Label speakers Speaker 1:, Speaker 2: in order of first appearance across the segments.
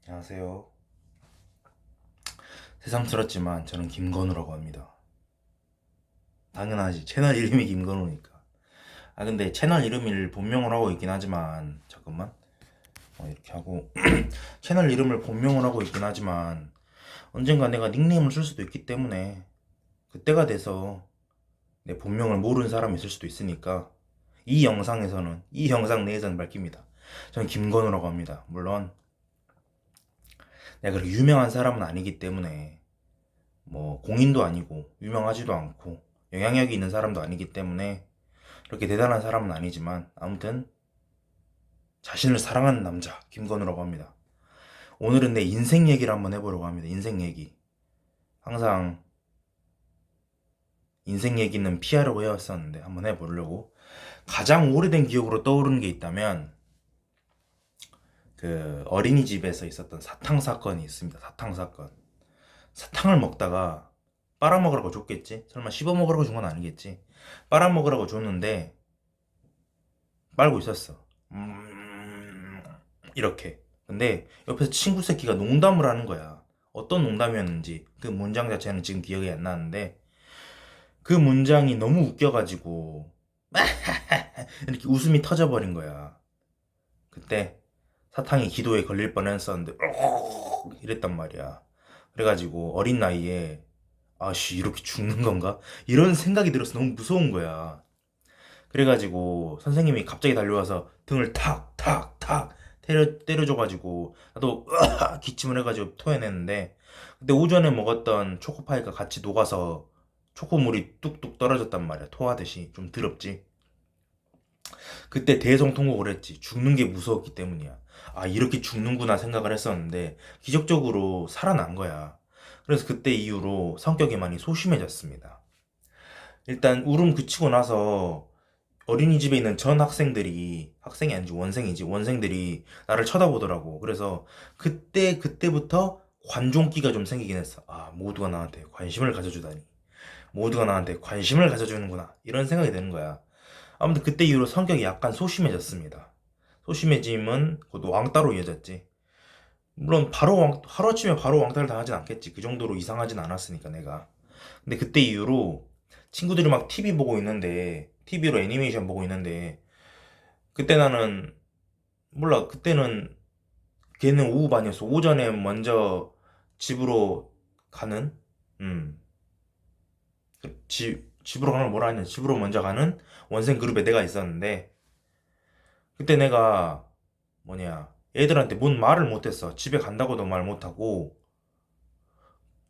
Speaker 1: 안녕하세요. 새삼스럽지만 저는 김건우라고 합니다. 당연하지. 채널 이름이 김건우니까. 근데 채널 이름을 본명으로 하고 있긴 하지만 잠깐만. 이렇게 하고 채널 이름을 본명으로 하고 있긴 하지만 언젠가 내가 닉네임을 쓸 수도 있기 때문에 그때가 돼서 내 본명을 모르는 사람이 있을 수도 있으니까 이 영상 내에서는 밝힙니다. 저는 김건우라고 합니다. 물론 내가 그렇게 유명한 사람은 아니기 때문에 뭐 공인도 아니고 유명하지도 않고 영향력이 있는 사람도 아니기 때문에 그렇게 대단한 사람은 아니지만 아무튼 자신을 사랑하는 남자 김건우라고 합니다. 오늘은 내 인생 얘기를 한번 해보려고 합니다. 인생 얘기. 항상 인생 얘기는 피하려고 해왔었는데 한번 해보려고. 가장 오래된 기억으로 떠오르는 게 있다면 그 어린이집에서 있었던 사탕 사건이 있습니다. 사탕 사건. 사탕을 먹다가 빨아먹으라고 줬겠지? 설마 씹어먹으라고 준 건 아니겠지? 빨아먹으라고 줬는데 빨고 있었어. 이렇게. 근데 옆에서 친구 새끼가 농담을 하는 거야. 어떤 농담이었는지 그 문장 자체는 지금 기억이 안 나는데 그 문장이 너무 웃겨가지고 이렇게 웃음이 터져버린 거야. 그때 사탕이 기도에 걸릴 뻔했었는데 이랬단 말이야. 그래가지고 어린 나이에 아씨 이렇게 죽는 건가? 이런 생각이 들어서 너무 무서운 거야. 그래가지고 선생님이 갑자기 달려와서 등을 탁탁탁 때려줘가지고 나도 기침을 해가지고 토해냈는데 그때 오전에 먹었던 초코파이가 같이 녹아서 초코물이 뚝뚝 떨어졌단 말이야. 토하듯이. 좀 더럽지. 그때 대성통곡을 했지. 죽는 게 무서웠기 때문이야. 아 이렇게 죽는구나 생각을 했었는데 기적적으로 살아난 거야. 그래서 그때 이후로 성격이 많이 소심해졌습니다. 일단 울음 그치고 나서 어린이집에 있는 전 학생들이 학생이 아니지 원생이지 원생들이 나를 쳐다보더라고. 그래서 그때부터 관종기가 좀 생기긴 했어. 아 모두가 나한테 관심을 가져주다니. 모두가 나한테 관심을 가져주는구나. 이런 생각이 드는 거야. 아무튼 그때 이후로 성격이 약간 소심해졌습니다. 소심해짐은 곧 왕따로 이어졌지. 물론 바로 하루아침에 바로 왕따를 당하진 않겠지. 그 정도로 이상하진 않았으니까 내가. 근데 그때 이후로 친구들이 막 TV 보고 있는데 TV로 애니메이션 보고 있는데 그때 나는 몰라 그때는 걔는 오후 반이었어. 오전에 먼저 집으로 가는 음 집으로 가는 걸 뭐라 하냐 집으로 먼저 가는 원생 그룹에 내가 있었는데 그때 내가 뭐냐 애들한테 뭔 말을 못했어. 집에 간다고도 말 못하고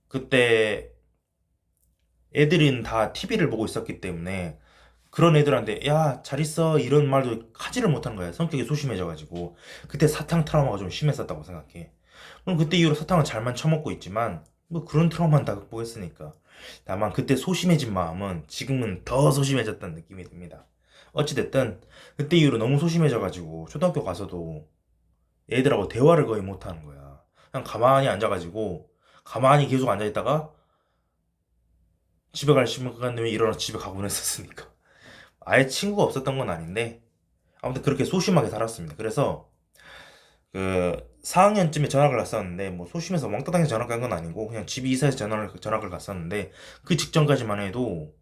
Speaker 1: 그때 애들은 다 TV를 보고 있었기 때문에 그런 애들한테 야 잘 있어 이런 말도 하지를 못한 거야. 성격이 소심해져가지고 그때 사탕 트라우마가 좀 심했었다고 생각해. 그럼 그때 이후로 사탕은 잘만 처먹고 있지만 뭐 그런 트라우마는 다 극복했으니까 다만 그때 소심해진 마음은 지금은 더 소심해졌다는 느낌이 듭니다. 어찌됐든 그때 이후로 너무 소심해져가지고 초등학교 가서도 애들하고 대화를 거의 못하는 거야. 그냥 가만히 앉아가지고 가만히 계속 앉아있다가 집에 갈 시간 되면 일어나서 집에 가곤 했었으니까 아예 친구가 없었던 건 아닌데 아무튼 그렇게 소심하게 살았습니다. 그래서 그 4학년쯤에 전학을 갔었는데 뭐 소심해서 왕따 당해서 전학 간 건 아니고 그냥 집이 이사해서 전학을 갔었는데 그 직전까지만 해도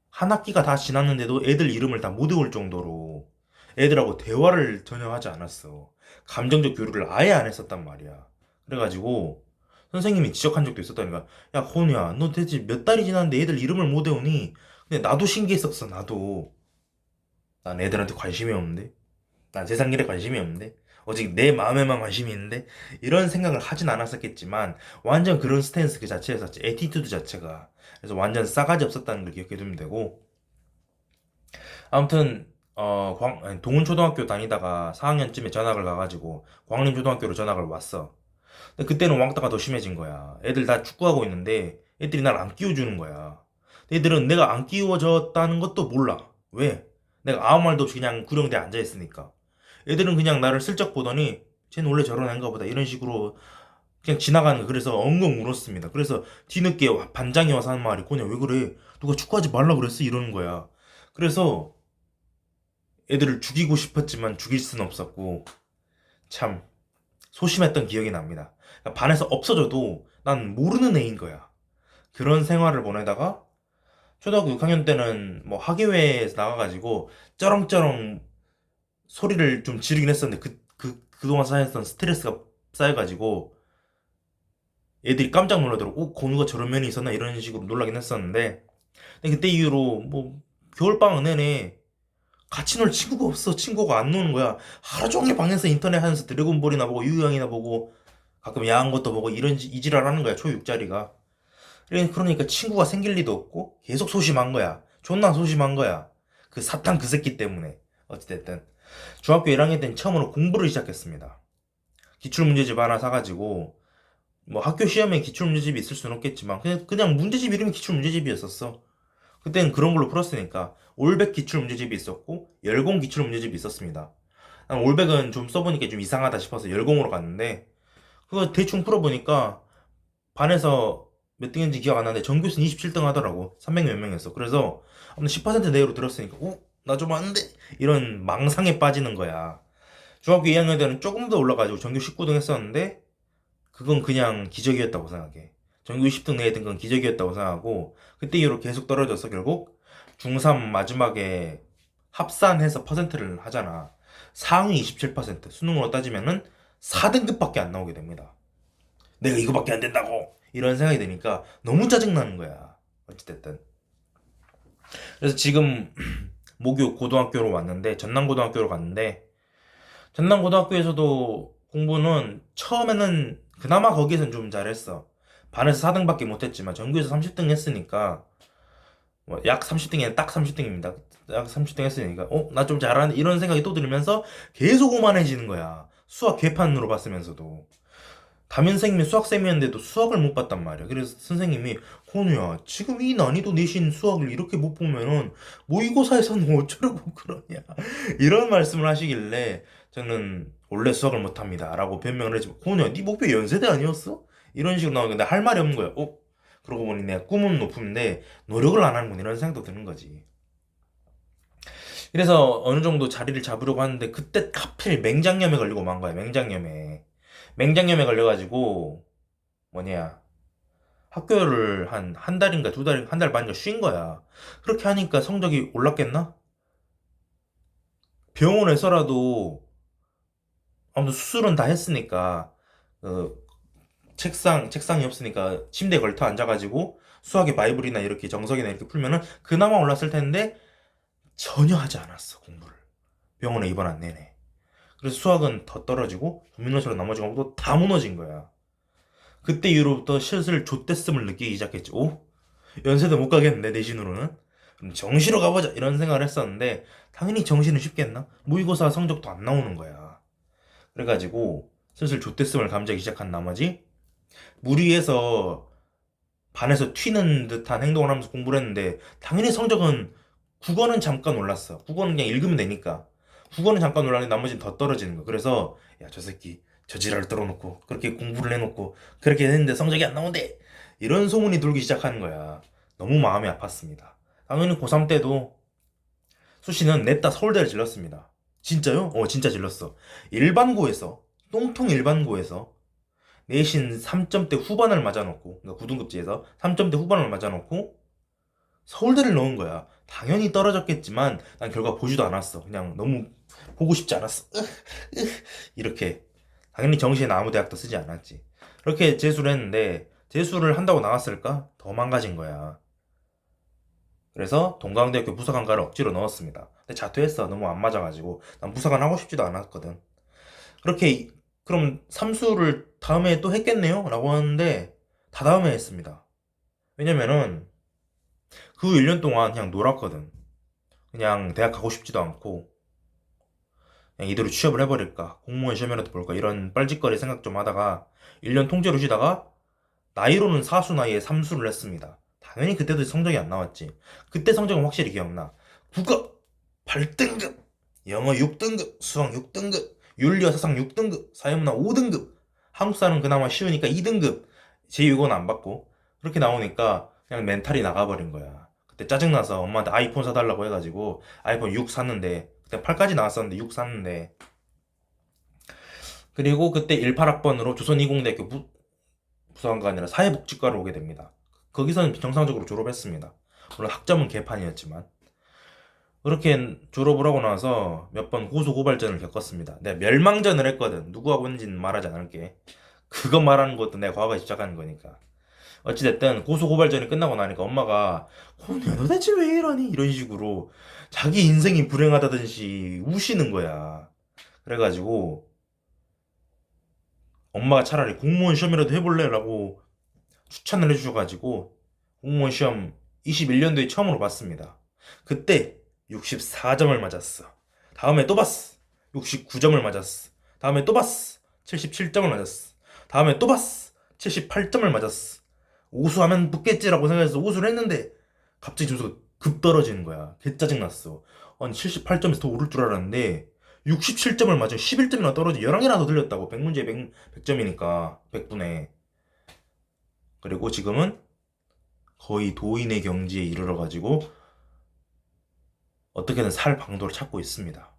Speaker 1: 한 학기가 다 지났는데도 애들 이름을 다 못 외울 정도로 애들하고 대화를 전혀 하지 않았어. 감정적 교류를 아예 안 했었단 말이야. 그래가지고 선생님이 지적한 적도 있었다니까. 야, 건우야, 너 대체 몇 달이 지났는데 애들 이름을 못 외우니? 근데 나도 신기했었어, 나도. 난 애들한테 관심이 없는데? 난 세상 일에 관심이 없는데? 오직 내 마음에만 관심이 있는데? 이런 생각을 하진 않았었겠지만, 완전 그런 스탠스 그 자체였었지. 에티튜드 자체가. 그래서 완전 싸가지 없었다는 걸 기억해 두면 되고. 아무튼, 아니, 동훈초등학교 다니다가 4학년쯤에 전학을 가가지고, 광림초등학교로 전학을 왔어. 근데 그때는 왕따가 더 심해진 거야. 애들 다 축구하고 있는데 애들이 날 안 끼워주는 거야. 애들은 내가 안 끼워졌다는 것도 몰라. 왜? 내가 아무 말도 없이 그냥 구령대에 앉아있으니까. 애들은 그냥 나를 슬쩍 보더니 쟤는 원래 저런 애인가 보다 이런 식으로 그냥 지나가는 거. 그래서 엉엉 울었습니다. 그래서 뒤늦게 반장이 와서 하는 말이 코냐 왜 그래? 누가 축구하지 말라 그랬어? 이러는 거야. 그래서 애들을 죽이고 싶었지만 죽일 수는 없었고 참 소심했던 기억이 납니다. 그러니까 반에서 없어져도 난 모르는 애인 거야. 그런 생활을 보내다가 초등학교 6학년 때는 뭐 학예회에서 나가가지고 쩌렁쩌렁 소리를 좀 지르긴 했었는데 그동안 쌓였던 스트레스가 쌓여가지고 애들이 깜짝 놀라더라고. 건우가 저런 면이 있었나 이런 식으로 놀라긴 했었는데 근데 그때 이후로 뭐 겨울방학 내내 같이 놀 친구가 없어. 친구가 안 노는 거야. 하루 종일 방에서 인터넷 하면서 드래곤볼이나 보고 유형이나 보고 가끔 야한 것도 보고 이런 이지랄 하는 거야. 초6짜리가. 그러니까 친구가 생길 리도 없고 계속 소심한 거야. 존나 소심한 거야. 그 사탄 그 새끼 때문에. 어찌됐든 중학교 1학년 때는 처음으로 공부를 시작했습니다. 기출문제집 하나 사가지고 뭐 학교 시험에 기출문제집이 있을 수는 없겠지만 그냥 문제집 이름이 기출문제집이었었어. 그때는 그런 걸로 풀었으니까 올백 기출문제집이 있었고 열공 기출문제집이 있었습니다. 난 올백은 좀 써보니까 좀 이상하다 싶어서 열공으로 갔는데 그거 대충 풀어보니까 반에서 몇 등인지 기억 안 나는데 전교수는 27등 하더라고. 300 몇 명이었어. 그래서 10% 내외로 들었으니까 나 좀 안 돼. 이런 망상에 빠지는 거야. 중학교 2학년 때는 조금 더 올라가지고 전교 19등 했었는데 그건 그냥 기적이었다고 생각해. 전교 20등 내에 든 건 기적이었다고 생각하고 그때 이후로 계속 떨어져서 결국 중3 마지막에 합산해서 퍼센트를 하잖아. 상위 27% 수능으로 따지면은 4등급밖에 안 나오게 됩니다. 내가 이거밖에 안 된다고 이런 생각이 드니까 너무 짜증나는 거야. 어찌됐든 그래서 지금 모교 고등학교로 왔는데 전남고등학교로 갔는데 전남고등학교에서도 공부는 처음에는 그나마 거기에선 좀 잘했어. 반에서 4등밖에 못했지만 전교에서 30등 했으니까 뭐약 30등에 딱 30등입니다. 약 30등 했으니까 나 좀 잘하는 이런 생각이 또 들면서 계속 오만해지는 거야. 수학 개판으로 봤으면서도. 담임 선생님이 수학쌤이었는데도 수학을 못 봤단 말이야. 그래서 선생님이 건우야 지금 이 난이도 내신 수학을 이렇게 못 보면은 모의고사에서는 어쩌라고 그러냐 이런 말씀을 하시길래 저는 원래 수학을 못합니다 라고 변명을 했지만 건우야 네 목표 연세대 아니었어? 이런 식으로 나오는데 할 말이 없는 거야. 그러고 보니 내가 꿈은 높은데 노력을 안 하는군 이런 생각도 드는 거지. 그래서 어느 정도 자리를 잡으려고 하는데 그때 하필 맹장염에 걸리고 만 거야. 맹장염에 걸려가지고 뭐냐 학교를 한 달인가 두 달, 한 달 반인가 쉰 거야. 그렇게 하니까 성적이 올랐겠나? 병원에서라도 아무튼 수술은 다 했으니까 어, 책상이 없으니까 침대에 걸터 앉아가지고 수학의 바이블이나 이렇게 정석이나 이렇게 풀면은 그나마 올랐을 텐데 전혀 하지 않았어 공부를. 병원에 입원 안 내내. 그래서 수학은 더 떨어지고 국민고시로 나머지 과목도 다 무너진 거야. 그때 이후로부터 슬슬 좆됐음을 느끼기 시작했지. 연세대 못 가겠는데 내신으로는 그럼 정시로 가보자 이런 생각을 했었는데 당연히 정시는 쉽겠나? 모의고사 성적도 안 나오는 거야. 그래가지고 슬슬 좆됐음을 감지하기 시작한 나머지 무리해서 반에서 튀는 듯한 행동을 하면서 공부를 했는데 당연히 성적은 국어는 잠깐 올랐어. 국어는 그냥 읽으면 되니까. 국어는 잠깐 올랐는데 나머지는 더 떨어지는 거. 그래서 야 저 새끼 저 지랄을 떨어놓고 그렇게 공부를 해놓고 그렇게 했는데 성적이 안 나온대. 이런 소문이 돌기 시작하는 거야. 너무 마음이 아팠습니다. 당연히 고3 때도 수시는 냈다 서울대를 질렀습니다. 진짜요? 진짜 질렀어. 일반고에서 똥통 일반고에서 내신 3점대 후반을 맞아놓고 그러니까 9등급제에서 3점대 후반을 맞아놓고 서울대를 넣은 거야. 당연히 떨어졌겠지만 난 결과 보지도 않았어. 그냥 너무 보고 싶지 않았어. 이렇게 당연히 정시에는 아무 대학도 쓰지 않았지. 그렇게 재수를 했는데 재수를 한다고 나왔을까? 더 망가진 거야. 그래서 동강대학교 부사관과를 억지로 넣었습니다. 근데 자퇴했어. 너무 안 맞아가지고 난 부사관 하고 싶지도 않았거든. 그렇게 그럼 삼수를 다음에 또 했겠네요? 라고 하는데 다 다음에 했습니다. 왜냐면은 그 1년 동안 그냥 놀았거든. 그냥 대학 가고 싶지도 않고 그냥 이대로 취업을 해버릴까 공무원 시험이라도 볼까 이런 뻘짓거리 생각 좀 하다가 1년 통째로 쉬다가 나이로는 사수 나이에 삼수를 했습니다. 당연히 그때도 성적이 안 나왔지. 그때 성적은 확실히 기억나. 국어 8등급, 영어 6등급, 수학 6등급, 윤리와 사상 6등급, 사회문화 5등급, 한국사는 그나마 쉬우니까 2등급, 제6은 안 받고 그렇게 나오니까 그냥 멘탈이 나가버린 거야. 그때 짜증나서 엄마한테 아이폰 사달라고 해가지고 아이폰 6 샀는데 그때 8까지 나왔었는데 6 샀는데 그리고 그때 18학번으로 조선이공대학교 부사관가 아니라 사회복지과로 오게 됩니다. 거기서는 정상적으로 졸업했습니다. 물론 학점은 개판이었지만. 그렇게 졸업을 하고 나서 몇 번 고소고발전을 겪었습니다. 내가 멸망전을 했거든. 누구하고 했는지는 말하지 않을게. 그거 말하는 것도 내가 과거에 집착하는 거니까. 어찌됐든 고소고발전이 끝나고 나니까 엄마가 혼야 너 대체 왜 이러니? 이런 식으로 자기 인생이 불행하다든지 우시는 거야. 그래가지고 엄마가 차라리 공무원 시험이라도 해볼래? 라고 추천을 해주셔가지고 공무원 시험 21년도에 처음으로 봤습니다. 그때 64점을 맞았어. 다음에 또 봤어. 69점을 맞았어. 다음에 또 봤어. 77점을 맞았어. 다음에 또 봤어. 78점을 맞았어. 우수하면 붙겠지라고 생각해서 우수를 했는데 갑자기 점수가 급 떨어지는 거야. 개 짜증났어. 아니 78점에서 더 오를 줄 알았는데 67점을 맞으면 11점이나 떨어지 11개나 더 들렸다고. 100문제에 100점이니까 100분에. 그리고 지금은 거의 도인의 경지에 이르러가지고 어떻게든 살 방도를 찾고 있습니다.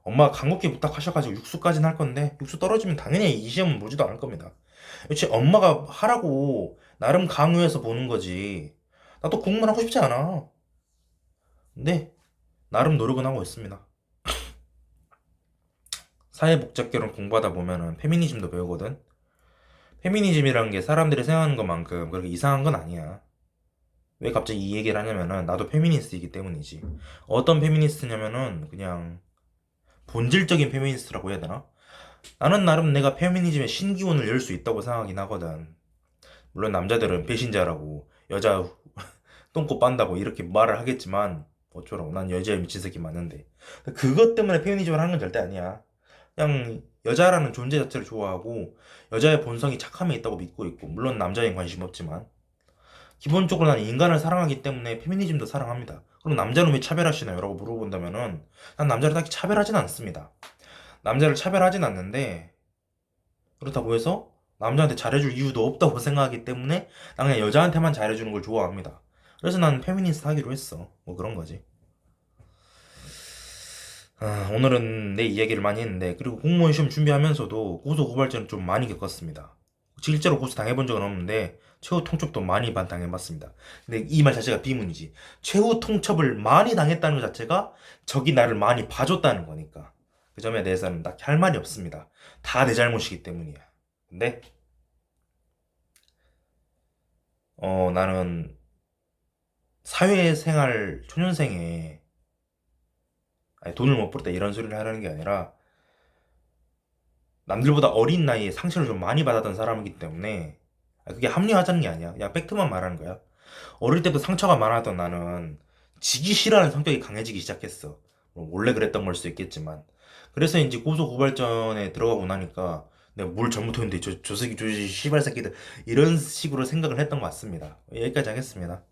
Speaker 1: 엄마가 간곡히 부탁하셔가지고 육수까지는 할 건데 육수 떨어지면 당연히 이 시험은 보지도 않을 겁니다. 그렇지 엄마가 하라고 나름 강요해서 보는 거지. 나도 공부만 하고 싶지 않아. 근데 나름 노력은 하고 있습니다. 사회복잡계론 공부하다 보면은 페미니즘도 배우거든. 페미니즘이라는 게 사람들이 생각하는 것만큼 그렇게 이상한 건 아니야. 왜 갑자기 이 얘기를 하냐면은 나도 페미니스트이기 때문이지. 어떤 페미니스트냐면은 그냥 본질적인 페미니스트라고 해야 되나? 나는 나름 내가 페미니즘의 신기원을 열 수 있다고 생각하긴 하거든. 물론 남자들은 배신자라고 여자 똥꼬 빤다고 이렇게 말을 하겠지만 어쩌라고 난 여자에 미친 새끼 맞는데 그것 때문에 페미니즘을 하는 건 절대 아니야. 그냥 여자라는 존재 자체를 좋아하고 여자의 본성이 착함에 있다고 믿고 있고 물론 남자엔 관심 없지만 기본적으로 난 인간을 사랑하기 때문에 페미니즘도 사랑합니다. 그럼 남자는 왜 차별하시나요? 라고 물어본다면은 난 남자를 딱히 차별하진 않습니다. 남자를 차별하진 않는데 그렇다고 해서 남자한테 잘해줄 이유도 없다고 생각하기 때문에 난 그냥 여자한테만 잘해주는 걸 좋아합니다. 그래서 난 페미니스트 하기로 했어. 뭐 그런 거지. 오늘은 내 이야기를 많이 했는데 그리고 공무원 시험 준비하면서도 고소 고발전을 좀 많이 겪었습니다. 실제로 고소 당해본 적은 없는데 최후 통첩도 많이 당해봤습니다. 근데 이 말 자체가 비문이지. 최후 통첩을 많이 당했다는 것 자체가 적이 나를 많이 봐줬다는 거니까 그 점에 대해서는 딱히 할 말이 없습니다. 다 내 잘못이기 때문이야. 근데 나는 사회생활 초년생에 아니, 돈을 못 벌다 이런 소리를 하려는 게 아니라 남들보다 어린 나이에 상처를 좀 많이 받았던 사람이기 때문에 그게 합리화하자는 게 아니야. 그냥 팩트만 말하는 거야. 어릴 때부터 상처가 많았던 나는 지기 싫어하는 성격이 강해지기 시작했어. 뭐 원래 그랬던 걸 수도 있겠지만. 그래서 이제 고소고발전에 들어가고 나니까 내가 뭘 잘못했는데 저 새끼 저 씨발 새끼들 이런 식으로 생각을 했던 것 같습니다. 여기까지 하겠습니다.